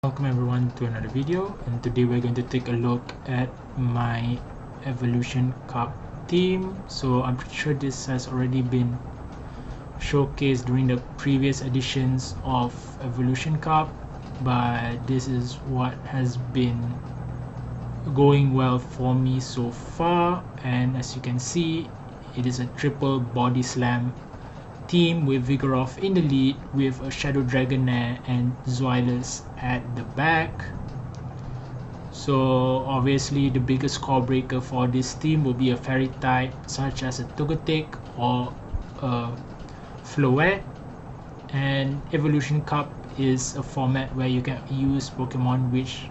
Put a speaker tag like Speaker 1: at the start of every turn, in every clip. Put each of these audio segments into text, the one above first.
Speaker 1: Welcome everyone to another video, and today we're going to take a look at my Evolution Cup team. So I'm pretty sure this has already been showcased during the previous editions of Evolution Cup, but this is what has been going well for me so far. And as you can see, it is a triple body slam team with Vigoroth in the lead, with a Shadow Dragonair and Zweilous at the back. So obviously the biggest core breaker for this team will be a fairy type such as a Togetic or a Floette. And Evolution Cup is a format where you can use Pokemon which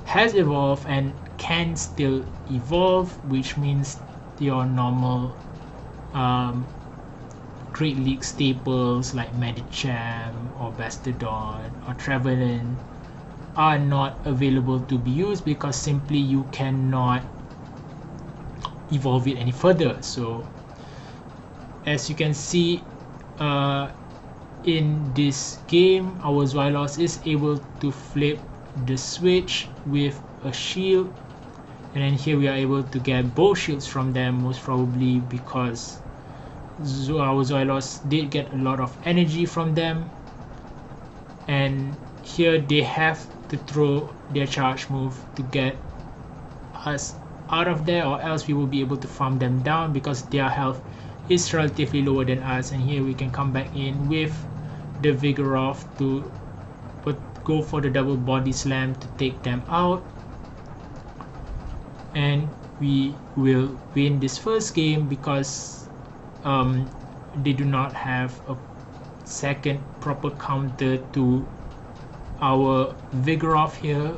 Speaker 1: has evolved and can still evolve, which means your normal Great League staples like Medicham or Bastardon or Trevenant are not available to be used because simply you cannot evolve it any further. So as you can see, in this game, our Zweilous is able to flip the switch with a shield, and then here we are able to get both shields from them, most probably because our Zweilous did get a lot of energy from them. And here they have to throw their charge move to get us out of there, or else we will be able to farm them down because their health is relatively lower than us. And here we can come back in with the Vigoroth to go for the double body slam to take them out, and we will win this first game because they do not have a second proper counter to our Vigoroth here.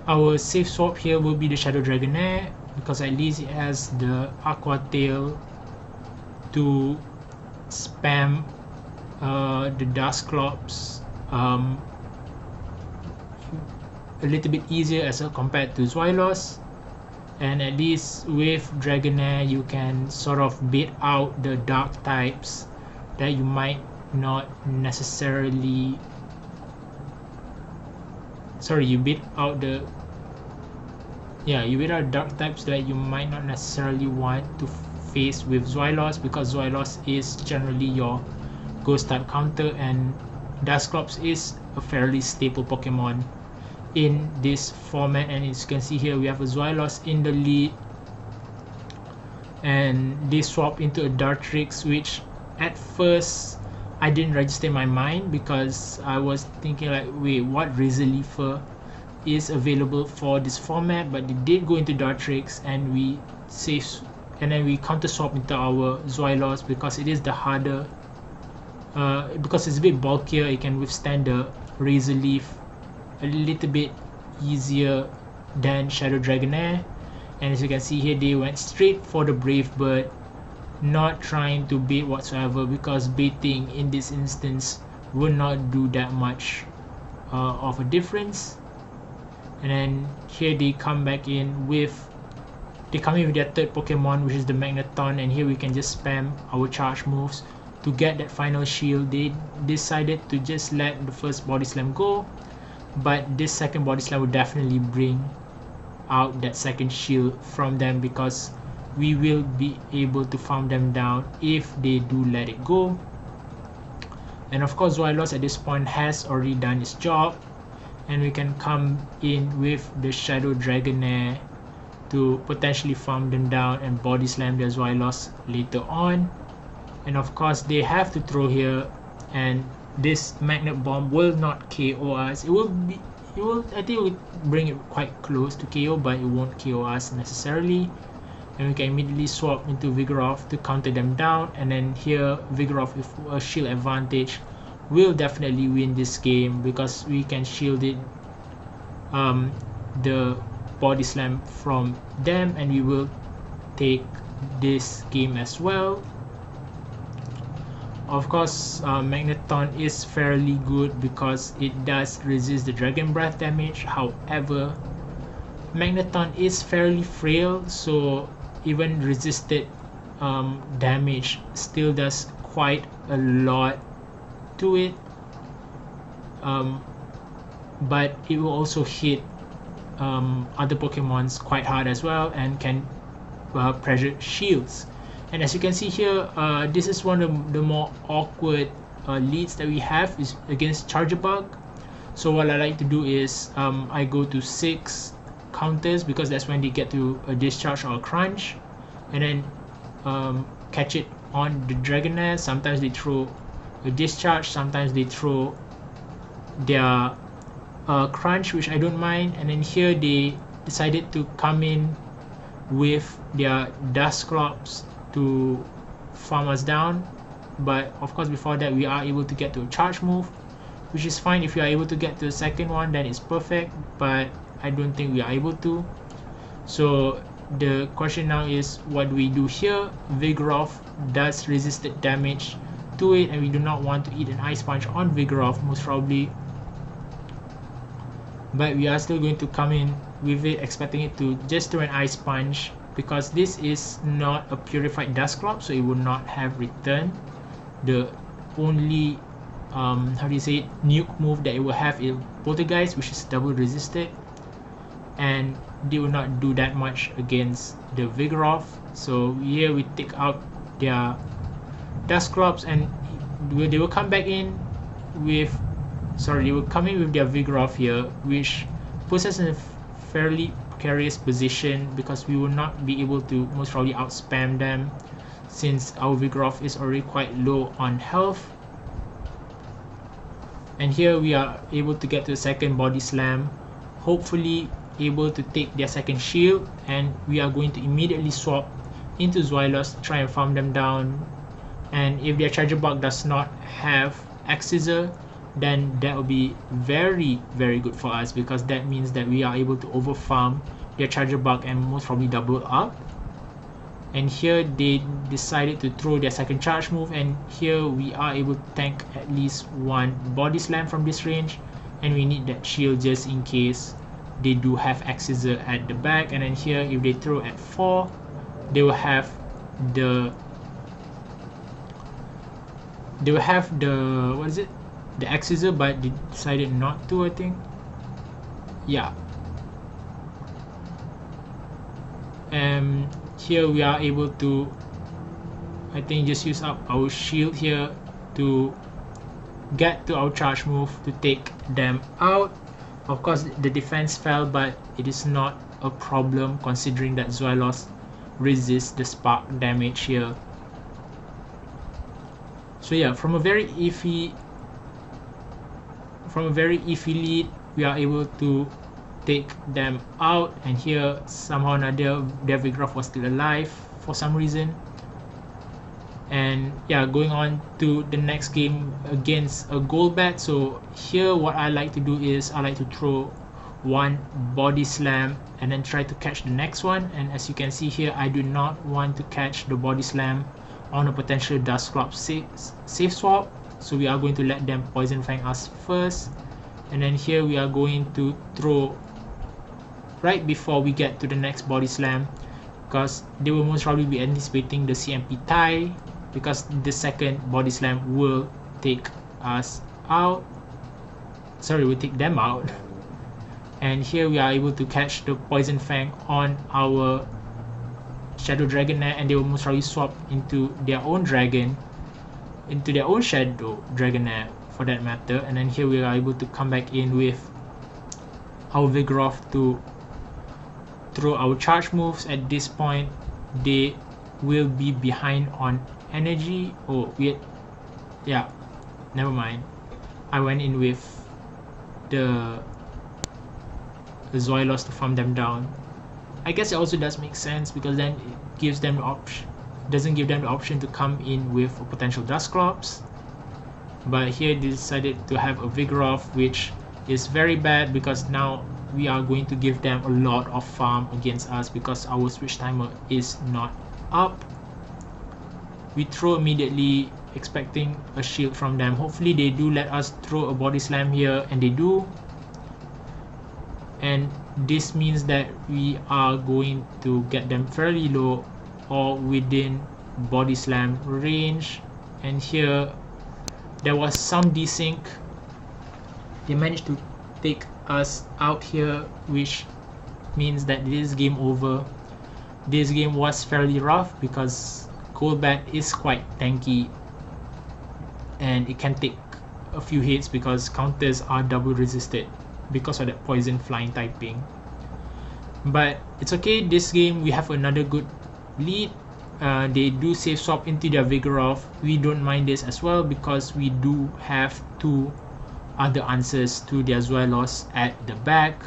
Speaker 1: Our safe swap here will be the Shadow Dragonair because at least it has the Aqua Tail to spam the Dusclops a little bit easier as compared to Zweilous. And at least with Dragonair you can sort of beat out the dark types that you might not necessarily you beat out dark types that you might not necessarily want to face with Zweilous, because Zweilous is generally your ghost type counter and Dusclops is a fairly staple Pokemon in this format. And as you can see here, we have a Zweilous in the lead, and they swap into a Dartrix, which at first I didn't register in my mind because I was thinking like, wait, what Razor Leafer is available for this format? But they did go into Dartrix, and we counter swap into our Zweilous because it is the harder, because it's a bit bulkier, it can withstand the Razor Leaf a little bit easier than Shadow Dragonair. And as you can see here, they went straight for the Brave Bird, not trying to bait whatsoever, because baiting in this instance will not do that much of a difference. And then here they come back in with their third Pokemon, which is the Magneton, and here we can just spam our charge moves to get that final shield. They decided to just let the first body slam go, but this second body slam will definitely bring out that second shield from them, because we will be able to farm them down if they do let it go. And of course Zweilous at this point has already done its job, and we can come in with the Shadow Dragonair to potentially farm them down and body slam their Zweilous later on. And of course they have to throw here, and this Magnet Bomb will not KO us. I think it will bring it quite close to KO, but it won't KO us necessarily. And we can immediately swap into Vigoroth to counter them down, and then here Vigoroth with a shield advantage will definitely win this game because we can shield it the body slam from them, and we will take this game as well. Of course, Magneton is fairly good because it does resist the Dragon Breath damage. However, Magneton is fairly frail, so even resisted damage still does quite a lot to it. but it will also hit other Pokemons quite hard as well, and can pressure shields. And as you can see here, this is one of the more awkward leads that we have is against Charjabug. So what I like to do is I go to 6 counters, because that's when they get to a discharge or a crunch, and then catch it on the Dragonair. Sometimes they throw a discharge, sometimes they throw their crunch, which I don't mind. And then here they decided to come in with their Dusclops to farm us down, but of course before that we are able to get to a charge move, which is fine. If you are able to get to the second one, then it's perfect, but I don't think we are able to. So the question now is, what do we do here? Vigoroth does resisted damage to it, and we do not want to eat an Ice Punch on Vigoroth most probably, but we are still going to come in with it, expecting it to just throw an Ice Punch, because this is not a purified Dusclops, so it will not have return. The only how do you say it, nuke move that it will have is Poltergeist, which is double resisted, and they will not do that much against the Vigoroth. So here we take out their Dusclops, and they will come back in with they will come in with their Vigoroth here, which puts us in a fairly precarious position, because we will not be able to most probably outspam them, since our Vigoroth is already quite low on health. And here we are able to get to the second Body Slam, hopefully able to take their second shield, and we are going to immediately swap into Zweilous to try and farm them down. And if their Charjabug does not have X-Scissor, then that will be very good for us, because that means that we are able to overfarm their Charjabug and most probably double up. And here they decided to throw their second charge move, and here we are able to tank at least one Body Slam from this range, and we need that shield just in case they do have X-Scissor at the back. And then here if they throw at 4, they will have the what is it, the X-Scissor, but they decided not to, I think. Yeah. Here we are able to, I think, just use up our shield here to get to our charge move to take them out. Of course the defense fell, but it is not a problem considering that Zweilous resists the spark damage here. So yeah, from a very iffy lead, we are able to take them out, and here somehow or another their Vigoroth was still alive for some reason. And yeah, going on to the next game against a Golbat. So here what I like to do is I like to throw one Body Slam and then try to catch the next one. And as you can see here, I do not want to catch the Body Slam on a potential Dusclops safe swap, so we are going to let them Poison Fang us first. And then here we are going to throw right before we get to the next Body Slam, because they will most probably be anticipating the CMP tie, because the second Body Slam will take us out, will take them out. And here we are able to catch the Poison Fang on our Shadow Dragonair, and they will most probably swap into their own dragon, into their own Shadow Dragonair for that matter. And then here we are able to come back in with our Vigoroth to throw our charge moves. At this point they will be behind on energy. Oh wait, yeah, never mind, I went in with the Zweilous to farm them down. I guess it also does make sense, because then it gives them the option, doesn't give them the option to come in with a potential Dusclops. But here they decided to have a Vigoroth, which is very bad, because now we are going to give them a lot of farm against us, because our switch timer is not up. We throw immediately, expecting a shield from them. Hopefully they do let us throw a Body Slam here, and they do. And this means that we are going to get them fairly low or within Body Slam range. And here there was some desync. They managed to take us out here, which means that this is game over. This game was fairly rough because Golbat is quite tanky and it can take a few hits because counters are double resisted because of that poison flying typing. But it's okay, this game we have another good lead. They do save swap into their Vigoroth. We don't mind this as well because we do have two other answers to their Zweilous at the back.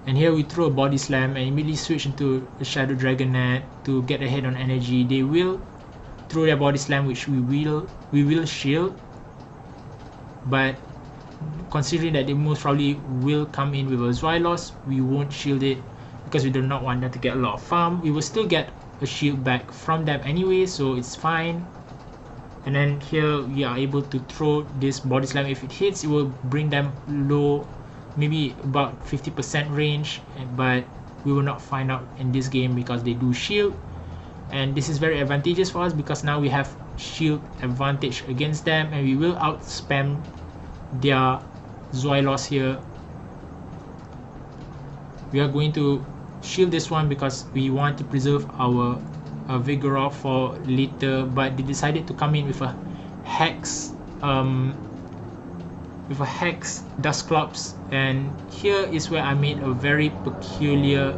Speaker 1: And here we throw a body slam and immediately switch into a Shadow Dragonet to get ahead on energy. They will throw their body slam, which we will shield, but considering that they most probably will come in with a Zweilous, we won't shield it because we do not want them to get a lot of farm. We will still get a shield back from them anyway, so it's fine. And then here we are able to throw this body slam. If it hits, it will bring them low, maybe about 50% range, but we will not find out in this game because they do shield, and this is very advantageous for us because now we have shield advantage against them, and we will out spam their Zweilous here. We are going to shield this one because we want to preserve our Vigoroth for later, but they decided to come in with a Hex Dusclops, and here is where I made a very peculiar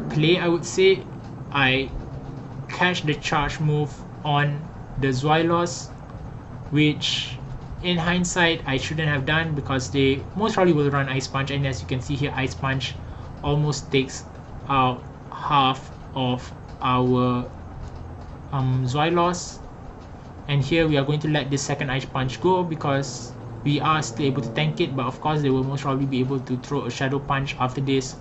Speaker 1: play, I would say. I catch the charge move on the Zweilous, which in hindsight I shouldn't have done because they most probably will run Ice Punch, and as you can see here, Ice Punch almost takes out half of our Zweilous. And here we are going to let this second Ice Punch go because we are still able to tank it, but of course they will most probably be able to throw a Shadow Punch after this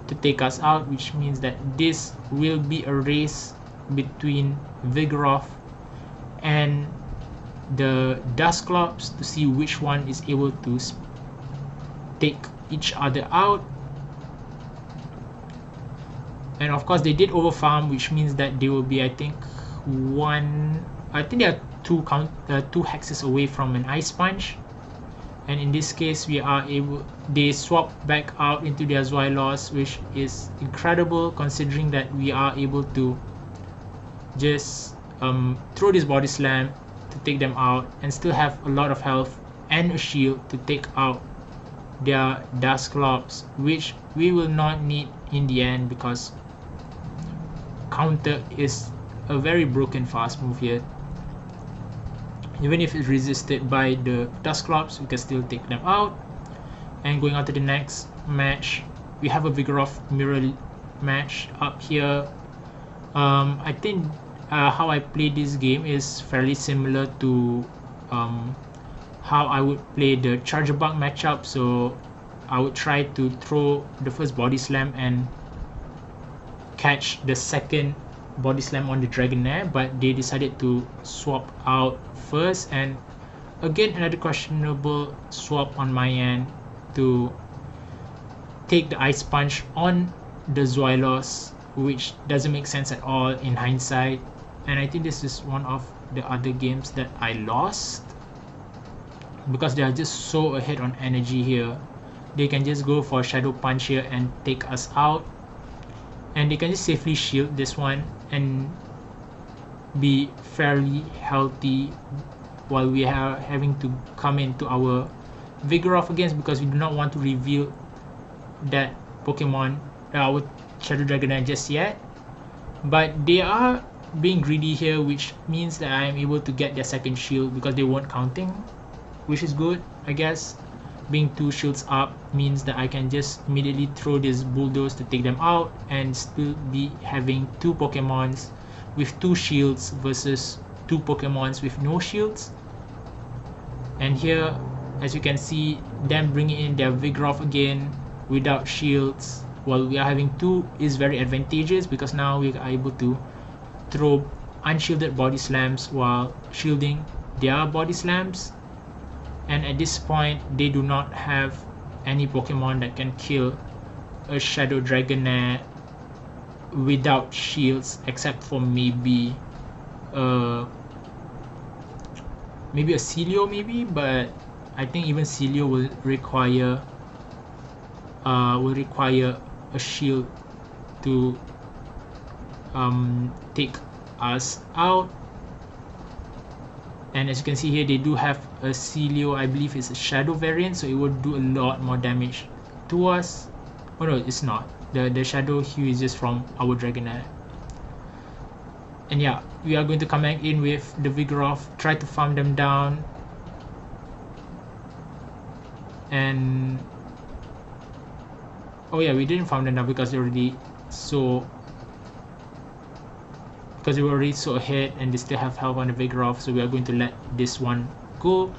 Speaker 1: to take us out, which means that this will be a race between Vigoroth and the Dusclops to see which one is able to take each other out. And of course they did overfarm, which means that they will be, I think they are two hexes away from an Ice Punch. And in this case they swap back out into their Zweilous, which is incredible considering that we are able to just throw this body slam to take them out and still have a lot of health and a shield to take out their Dusclops, which we will not need in the end because counter is a very broken fast move here. Even if it's resisted by the Dusclops, we can still take them out. And going on to the next match, we have a Vigoroth mirror match up here. I think how I play this game is fairly similar to how I would play the Charger Bug matchup. So I would try to throw the first body slam and catch the second body slam on the Dragonair, but they decided to swap out first, and again another questionable swap on my end to take the Ice Punch on the Zweilous, which doesn't make sense at all in hindsight. And I think this is one of the other games that I lost because they are just so ahead on energy here. They can just go for Shadow Punch here and take us out, and they can just safely shield this one and be fairly healthy while we are having to come into our Vigoroth against, because we do not want to reveal that Pokemon, our Shadow Dragonair, just yet. But they are being greedy here, which means that I am able to get their second shield because they weren't counting, which is good, I guess. Being two shields up means that I can just immediately throw this Bulldoze to take them out and still be having two Pokemons with two shields versus two Pokemons with no shields. And here, as you can see, them bringing in their Vigoroth again without shields while we are having two is very advantageous because now we are able to throw unshielded body slams while shielding their body slams. And at this point they do not have any Pokemon that can kill a Shadow Dragonair without shields, except for maybe a Celio, but I think even Celio will require a shield to take us out. And as you can see here, they do have a Celio, I believe it's a shadow variant, so it will do a lot more damage to us. Oh no, it's not. The shadow hue is just from our Dragonair. And yeah, we are going to come back in with the Vigoroth, try to farm them down. And oh yeah, we didn't farm them down because they were already so ahead and they still have health on the Vigoroth, so we are going to let this one go.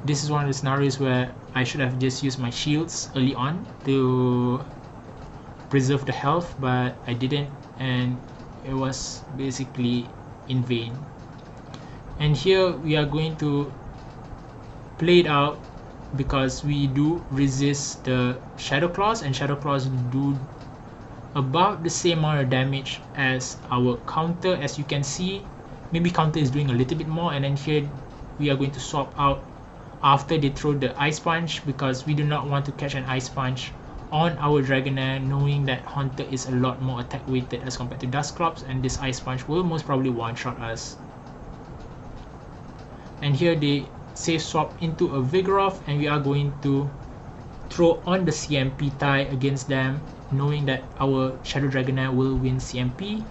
Speaker 1: This is one of the scenarios where I should have just used my shields early on to preserve the health, but I didn't, and it was basically in vain. And here we are going to play it out because we do resist the Shadow Claws, and Shadow Claws do about the same amount of damage as our counter. As you can see, maybe counter is doing a little bit more, and then here we are going to swap out after they throw the Ice Punch, because we do not want to catch an Ice Punch on our Dragonair, knowing that Haunter is a lot more attack weighted as compared to Dusclops, and this Ice Punch will most probably one-shot us. And here they safe swap into a Vigoroth, and we are going to throw on the CMP tie against them, knowing that our Shadow Dragonair will win CMP.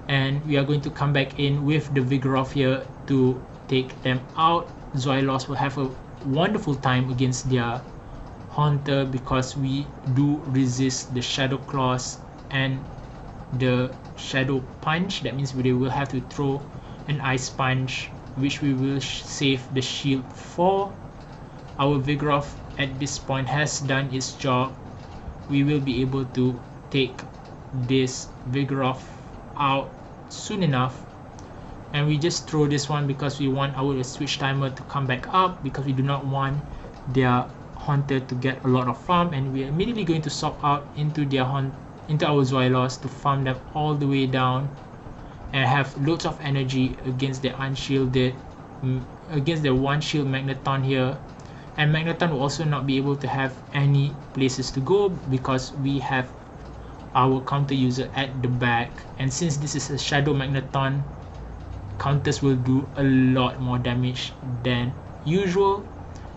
Speaker 1: And we are going to come back in with the Vigoroth here to take them out. Zoilos will have a wonderful time against their Haunter because we do resist the Shadow Claws and the Shadow Punch. That means they will have to throw an Ice Punch, which we will save the shield for. Our Vigoroth at this point has done its job. We will be able to take this Vigoroth out soon enough, and we just throw this one because we want our switch timer to come back up, because we do not want their Haunter to get a lot of farm, and we are immediately going to swap out into our Zoilos to farm them all the way down and have loads of energy against the unshielded, against the one shield Magneton here. And Magneton will also not be able to have any places to go because we have our counter user at the back, and since this is a Shadow Magneton, counters will do a lot more damage than usual.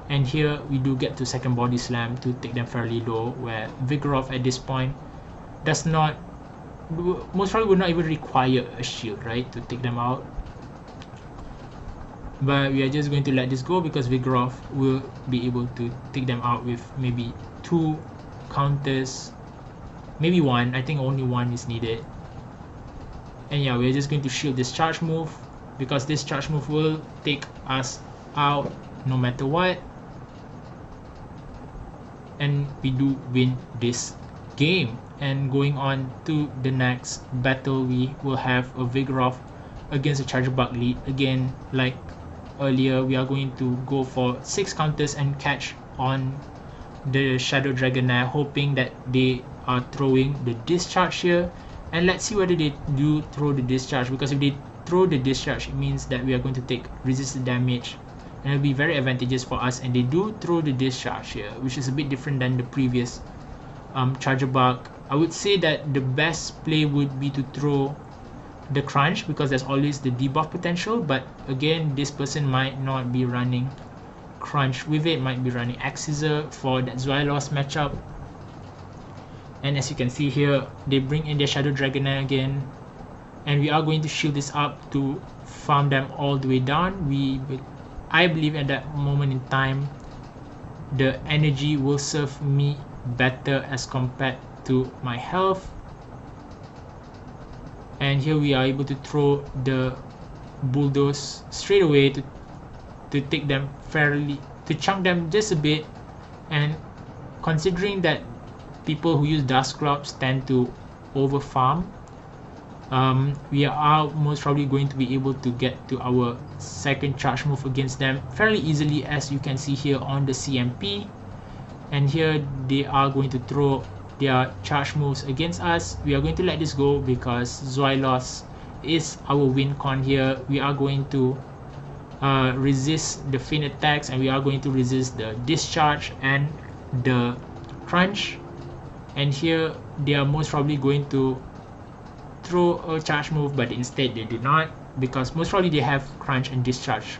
Speaker 1: And here we do get to second body slam to take them fairly low, where Vigoroth at this point does not, most probably would not even require a shield, right, to take them out. But we are just going to let this go because Vigoroth will be able to take them out with maybe 2 counters, maybe 1. I think only 1 is needed. And yeah, we're just going to shield this charge move because this charge move will take us out no matter what. And we do win this game. And going on to the next battle, we will have a Vigoroth against a Charger Bug lead. Again, like earlier, we are going to go for 6 counters and catch on the Shadow Dragonair, hoping that they are throwing the discharge here. And let's see whether they do throw the discharge, because if they throw the discharge, it means that we are going to take resisted damage, and it'll be very advantageous for us. And they do throw the discharge here, which is a bit different than the previous Charger Bug. I would say that the best play would be to throw the crunch because there's always the debuff potential, but again, this person might not be running crunch with it, might be running Axizar for that Zoilos matchup. And as you can see here, they bring in their Shadow Dragonair again, and we are going to shield this up to farm them all the way down. I believe at that moment in time, the energy will serve me better as compared to my health. And here we are able to throw the Bulldoze straight away to take them fairly, to chunk them just a bit. And considering that people who use Dusclops tend to over farm, we are most probably going to be able to get to our second charge move against them fairly easily, as you can see here on the CMP. And here they are going to throw their charge moves against us. We are going to let this go because Zoilos is our win con here. We are going to resist the fin attacks, and we are going to resist the discharge and the crunch. And here they are most probably going to throw a charge move, but instead they do not, because most probably they have crunch and discharge,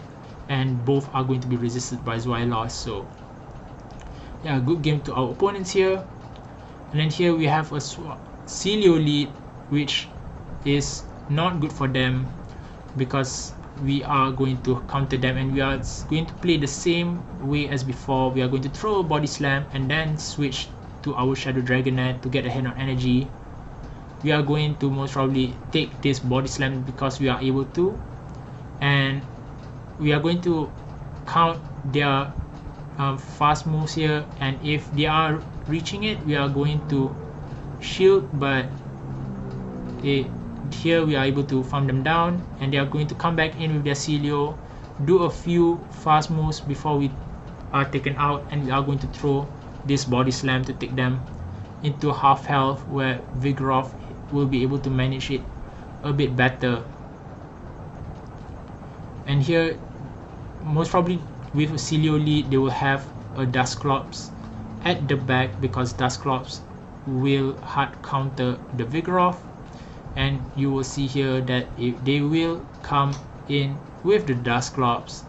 Speaker 1: and both are going to be resisted by Zweilous. So yeah, good game to our opponents here. And then here we have a Celio lead, which is not good for them because we are going to counter them, and we are going to play the same way as before. We are going to throw a body slam and then switch to our Shadow Dragonet to get ahead on energy. We are going to most probably take this body slam because we are able to, and we are going to count their fast moves here, and if they are reaching it, we are going to shield, but here we are able to farm them down, and they are going to come back in with their Celio, do a few fast moves before we are taken out, and we are going to throw this body slam to take them into half health, where Vigoroth will be able to manage it a bit better. And here most probably with a Celio lead, they will have a Dusclops at the back, because Dusclops will hard counter the Vigoroth. And you will see here that if they will come in with the Dusclops,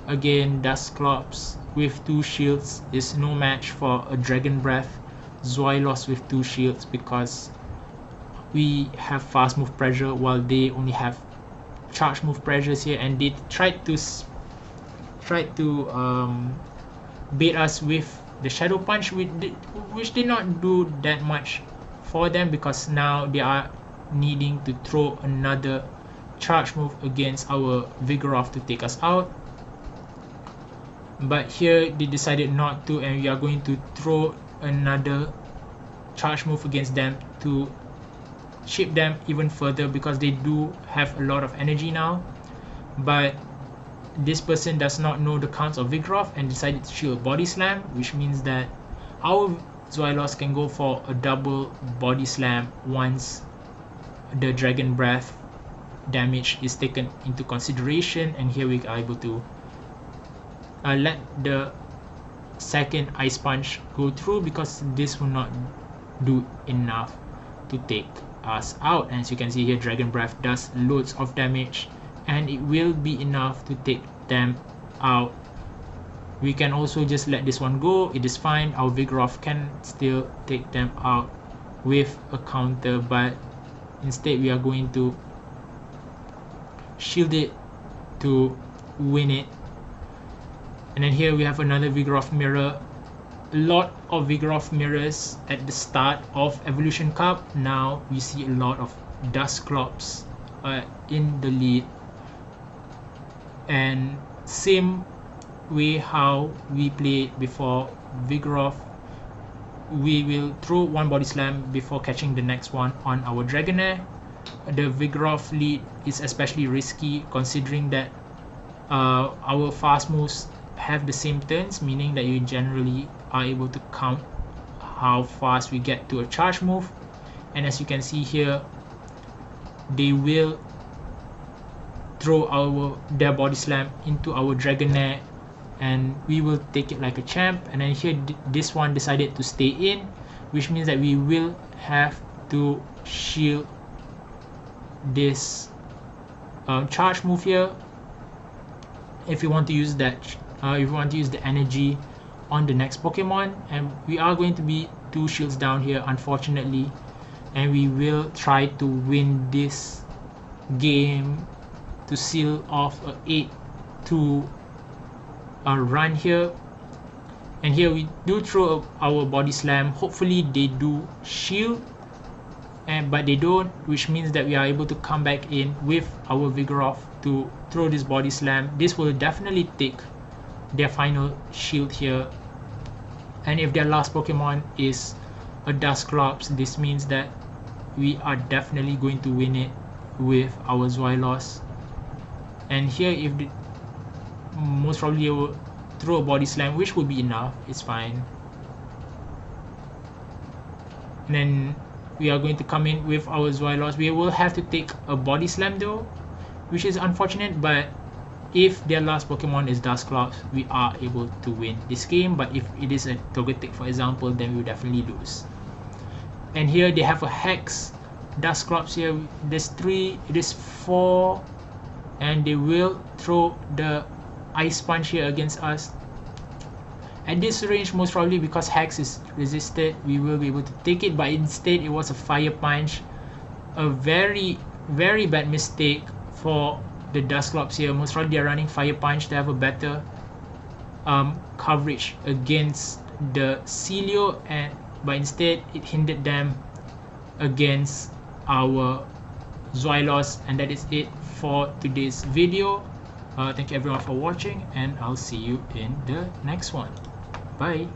Speaker 1: again Dusclops with 2 shields is no match for a Dragon Breath Zweilous with 2 shields, because we have fast move pressure while they only have charge move pressures here, and they tried to bait us with the Shadow Punch, which did not do that much for them, because now they are needing to throw another charge move against our Vigoroth to take us out. But here they decided not to, and we are going to throw another charge move against them to chip them even further, because they do have a lot of energy now. But this person does not know the counts of Vigoroth and decided to shield body slam, which means that our Zweilous can go for a double body slam once the Dragon Breath damage is taken into consideration. And here we are able to let the second Ice Punch go through, because this will not do enough to take us out. And as you can see here, Dragon Breath does loads of damage, and it will be enough to take them out. We can also just let this one go, it is fine. Our Vigoroth can still take them out with a counter, but instead we are going to shield it to win it. And then here we have another Vigoroth mirror. A lot of Vigoroth mirrors at the start of Evolution Cup. Now we see a lot of Dusclops in the lead, and same way how we played before Vigoroth, we will throw one body slam before catching the next one on our Dragonair. The Vigoroth lead is especially risky, considering that our fast moves have the same turns, meaning that you generally are able to count how fast we get to a charge move. And as you can see here, they will throw their body slam into our Dragonair, and we will take it like a champ. And then here this one decided to stay in, which means that we will have to shield this charge move here if you want to use that if you want to use the energy on the next Pokemon. And we are going to be 2 shields down here, unfortunately, and we will try to win this game to seal off a 8-2 run here. And here we do throw our body slam. Hopefully they do shield, but they don't, which means that we are able to come back in with our Vigoroth to throw this body slam. This will definitely take their final shield here, and if their last Pokemon is a Dusclops, this means that we are definitely going to win it with our Zweilous. And here if the most probably will throw a body slam, which will be enough, it's fine. And then we are going to come in with our Zweilous. We will have to take a body slam though, which is unfortunate, but if their last Pokemon is Dusclops, we are able to win this game. But if it is a Togetic, for example, then we will definitely lose. And here they have a Hex Dusclops here. There's 3, it is 4, and they will throw the Ice Punch here against us. At this range, most probably because Hex is resisted, we will be able to take it, but instead it was a Fire Punch. A very, very bad mistake for the Dusclops here. Most probably they are running Fire Punch to have a better coverage against the Celio, but instead it hindered them against our Zoilos. And that is it for today's video. Thank you everyone for watching, and I'll see you in the next one. Bye.